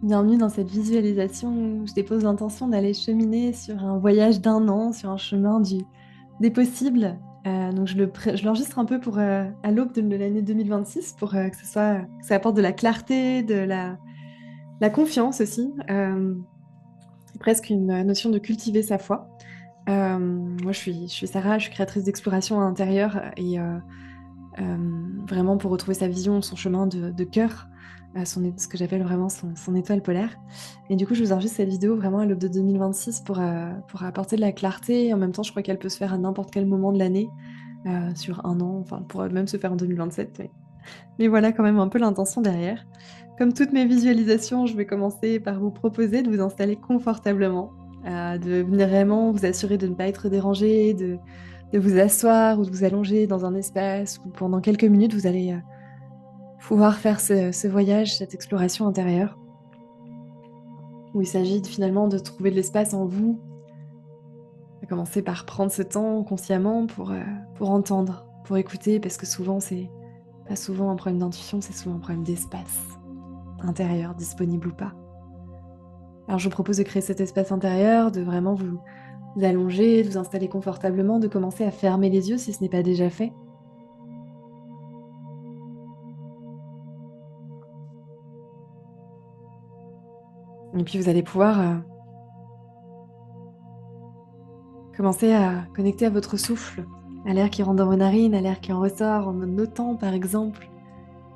Bienvenue dans cette visualisation où je dépose l'intention d'aller cheminer sur un voyage d'un an, sur un chemin des possibles. Donc je l'enregistre un peu pour à l'aube de l'année 2026 pour que ça apporte de la clarté, la confiance aussi, presque une notion de cultiver sa foi. Moi, je suis Sarah, je suis créatrice d'exploration intérieure et vraiment pour retrouver sa vision, son chemin de cœur, ce que j'appelle vraiment son étoile polaire. Et du coup, je vous enregistre cette vidéo vraiment à l'aube de 2026 pour apporter de la clarté. Et en même temps, je crois qu'elle peut se faire à n'importe quel moment de l'année, sur un an, enfin, elle pourrait même se faire en 2027. Mais voilà quand même un peu l'intention derrière. Comme toutes mes visualisations, je vais commencer par vous proposer de vous installer confortablement, de venir vraiment vous assurer de ne pas être dérangé, de vous asseoir ou de vous allonger dans un espace où pendant quelques minutes vous allez pouvoir faire ce voyage, cette exploration intérieure, où il s'agit finalement de trouver de l'espace en vous, à commencer par prendre ce temps consciemment pour entendre, pour écouter, parce que souvent c'est pas souvent un problème d'intuition, c'est souvent un problème d'espace intérieur, disponible ou pas. Alors je vous propose de créer cet espace intérieur, de vraiment vous allonger, de vous installer confortablement, de commencer à fermer les yeux si ce n'est pas déjà fait. Et puis vous allez pouvoir commencer à connecter à votre souffle, à l'air qui rentre dans vos narines, à l'air qui en ressort, en notant par exemple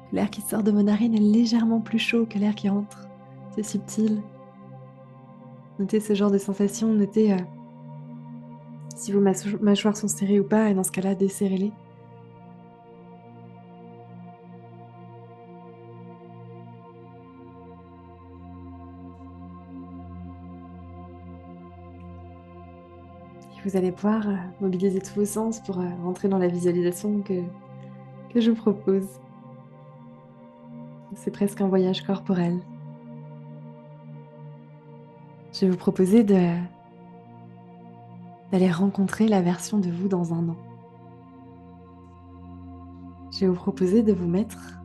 que l'air qui sort de vos narines est légèrement plus chaud que l'air qui rentre. C'est subtil. Notez ce genre de sensation, notez si vos mâchoires sont serrées ou pas, et dans ce cas-là, desserrez-les. Et vous allez pouvoir mobiliser tous vos sens pour rentrer dans la visualisation que je vous propose. C'est presque un voyage corporel. Je vais vous proposer d'aller rencontrer la version de vous dans un an. Je vais vous proposer de vous mettre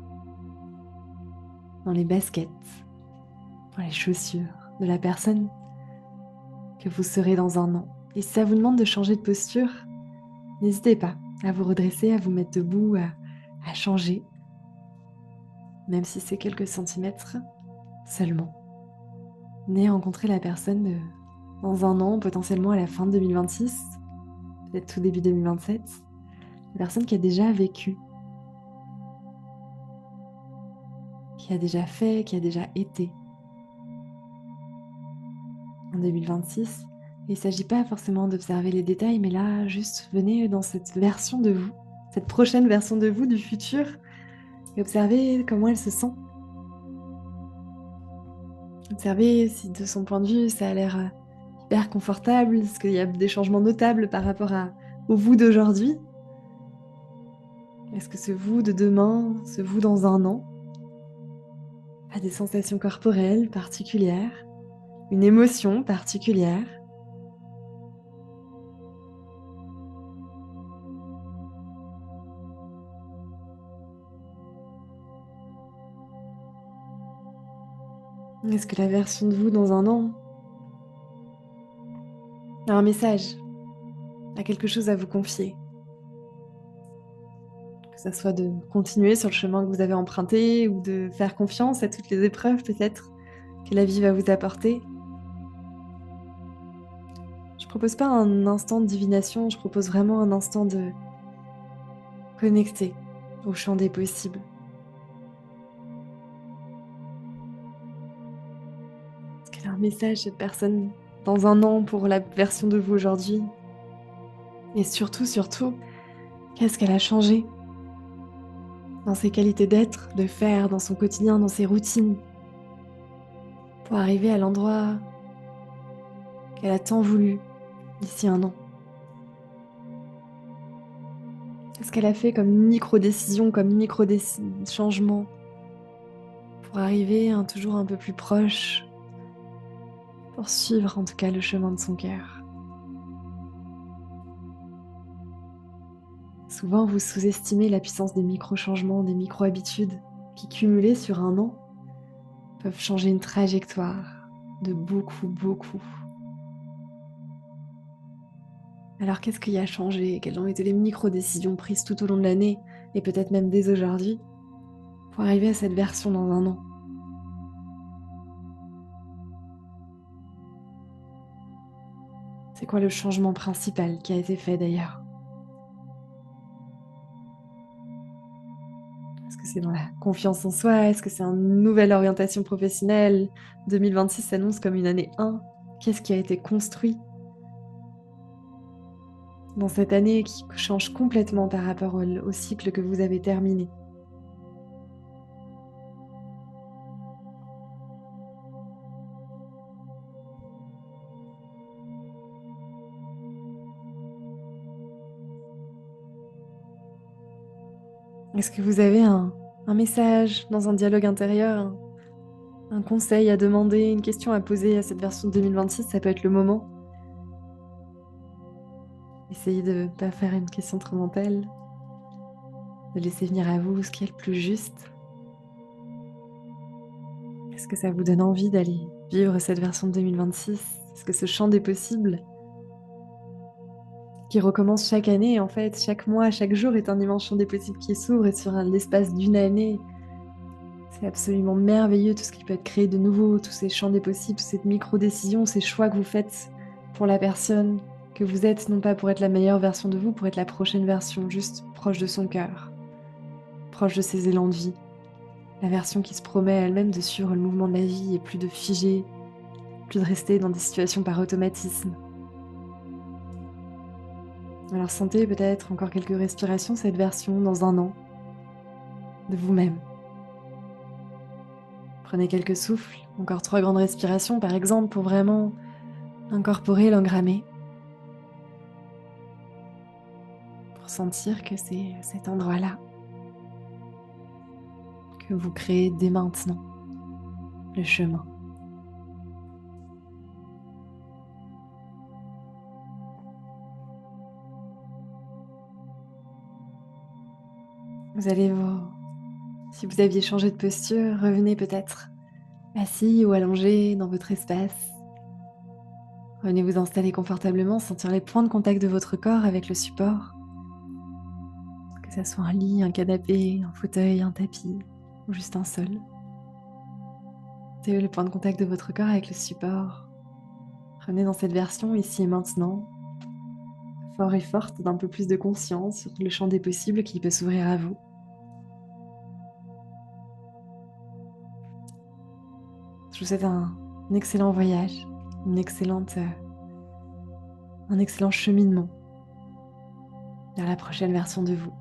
dans les baskets, dans les chaussures de la personne que vous serez dans un an. Et si ça vous demande de changer de posture, n'hésitez pas à vous redresser, à vous mettre debout, à changer, même si c'est quelques centimètres seulement. Venez rencontrer la personne dans un an, potentiellement à la fin de 2026, peut-être tout début 2027, la personne qui a déjà vécu, qui a déjà fait, qui a déjà été en 2026. Il ne s'agit pas forcément d'observer les détails, mais là, juste venez dans cette version de vous, cette prochaine version de vous du futur, et observez comment elle se sent. Observez si de son point de vue, ça a l'air hyper confortable, est-ce qu'il y a des changements notables par rapport au vous d'aujourd'hui. Est-ce que ce vous de demain, ce vous dans un an, a des sensations corporelles particulières, une émotion particulière? Est-ce que la version de vous dans un an a un message, a quelque chose à vous confier? Que ça soit de continuer sur le chemin que vous avez emprunté ou de faire confiance à toutes les épreuves peut-être que la vie va vous apporter. Je propose pas un instant de divination, je propose vraiment un instant de connecter au champ des possibles. Est-ce qu'elle a un message, cette personne, dans un an pour la version de vous aujourd'hui? Et surtout, surtout, qu'est-ce qu'elle a changé dans ses qualités d'être, de faire, dans son quotidien, dans ses routines, pour arriver à l'endroit qu'elle a tant voulu d'ici un an? Qu'est-ce qu'elle a fait comme micro-décision, comme micro-changement pour arriver toujours un peu plus proche, pour suivre en tout cas le chemin de son cœur? Souvent, vous sous-estimez la puissance des micro-changements, des micro-habitudes qui, cumulées sur un an, peuvent changer une trajectoire de beaucoup, beaucoup. Alors qu'est-ce qui a changé? Quelles ont été les micro-décisions prises tout au long de l'année et peut-être même dès aujourd'hui pour arriver à cette version dans un an? C'est quoi le changement principal qui a été fait d'ailleurs? Est-ce que c'est dans la confiance en soi? Est-ce que c'est une nouvelle orientation professionnelle? 2026 s'annonce comme une année 1. Qu'est-ce qui a été construit dans cette année qui change complètement par rapport au cycle que vous avez terminé? Est-ce que vous avez un message dans un dialogue intérieur, un conseil à demander, une question à poser à cette version de 2026? Ça peut être le moment. Essayez de ne pas faire une question trop mentale, de laisser venir à vous ce qui est le plus juste. Est-ce que ça vous donne envie d'aller vivre cette version de 2026? Est-ce que ce champ des possibles, qui recommence chaque année en fait, chaque mois, chaque jour est un immense champ des possibles qui s'ouvre et sur l'espace d'une année, c'est absolument merveilleux tout ce qui peut être créé de nouveau, tous ces champs des possibles, toutes ces micro-décisions, ces choix que vous faites pour la personne que vous êtes, non pas pour être la meilleure version de vous, pour être la prochaine version, juste proche de son cœur, proche de ses élans de vie. La version qui se promet elle-même de suivre le mouvement de la vie et plus de figer, plus de rester dans des situations par automatisme. Alors sentez peut-être encore quelques respirations cette version dans un an de vous-même. Prenez quelques souffles, encore 3 grandes respirations par exemple pour vraiment incorporer, l'engrammer, pour sentir que c'est cet endroit-là que vous créez dès maintenant, le chemin. Vous allez vous Si vous aviez changé de posture, revenez peut-être assis ou allongé dans votre espace. Venez vous installer confortablement, sentir les points de contact de votre corps avec le support, que ce soit un lit, un canapé, un fauteuil, un tapis ou juste un sol. Sentez le point de contact de votre corps avec le support. Prenez dans cette version ici et maintenant, fort et forte, d'un peu plus de conscience sur le champ des possibles qui peut s'ouvrir à vous. Je vous souhaite un excellent voyage, un excellent cheminement vers la prochaine version de vous.